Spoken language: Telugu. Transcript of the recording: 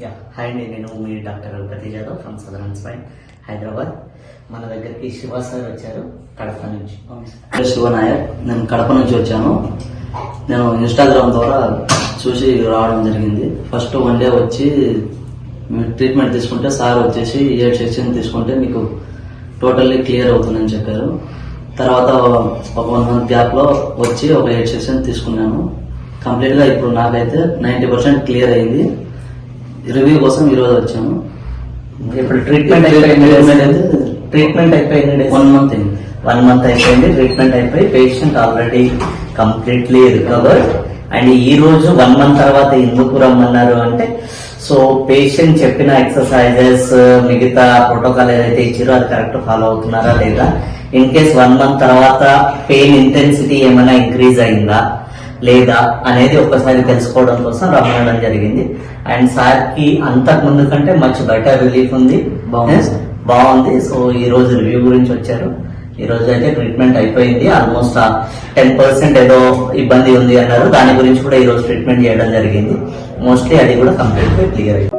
హాయ్ అండి, నేను మీ doctor Raghupathi Yadav from Southern Spine Hyderabad. మన దగ్గరికి శివ సార్ వచ్చారు కడప నుంచి. శివ నాయక్, నేను కడప నుంచి వచ్చాను. నేను ఇన్స్టాగ్రామ్ ద్వారా చూసి రావడం జరిగింది. ఫస్ట్ 1 డే వచ్చి ట్రీట్మెంట్ తీసుకుంటే సార్ వచ్చేసి 8 సెక్షన్ తీసుకుంటే మీకు టోటల్లీ క్లియర్ అవుతుందని చెప్పారు. తర్వాత ఒక 1 మంత్ గ్యాప్లో వచ్చి ఒక 8 సెక్షన్ తీసుకున్నాను. కంప్లీట్గా ఇప్పుడు నాకైతే 90% క్లియర్ అయింది. రివ్యూ కోసం ఈరోజు వచ్చాను. ఇప్పుడు ట్రీట్మెంట్ అయిపోయింది. 1 మంత్ అయింది. 1 మంత్ అయిపోయింది. ట్రీట్మెంట్ అయిపోయి patient already completely recovered. And ఈ రోజు 1 మంత్ తర్వాత ఎందుకు రమ్మన్నారు అంటే, సో పేషెంట్ చెప్పిన ఎక్సర్సైజెస్ మిగతా ప్రోటోకాల్ ఏదైతే ఇచ్చారో అది కరెక్ట్ ఫాలో అవుతున్నారా లేదా, ఇన్ కేస్ 1 మంత్ తర్వాత పెయిన్ ఇంటెన్సిటీ ఏమైనా ఇంక్రీజ్ అయిందా లేదా అనేది ఒక్కసారి తెలుసుకోవడం కోసం రమ్మడం జరిగింది. అండ్ సార్ కి అంతకు ముందు కంటే మచ్ బెటర్ రిలీఫ్ ఉంది, బాగుంది. సో ఈ రోజు రివ్యూ గురించి వచ్చారు. ఈ రోజు అయితే ట్రీట్మెంట్ అయిపోయింది. ఆల్మోస్ట్ 10% ఏదో ఇబ్బంది ఉంది అన్నారు. దాని గురించి కూడా ఈ రోజు ట్రీట్మెంట్ చేయడం జరిగింది. మోస్ట్లీ అది కూడా కంప్లీట్ గా క్లియర్ అయింది.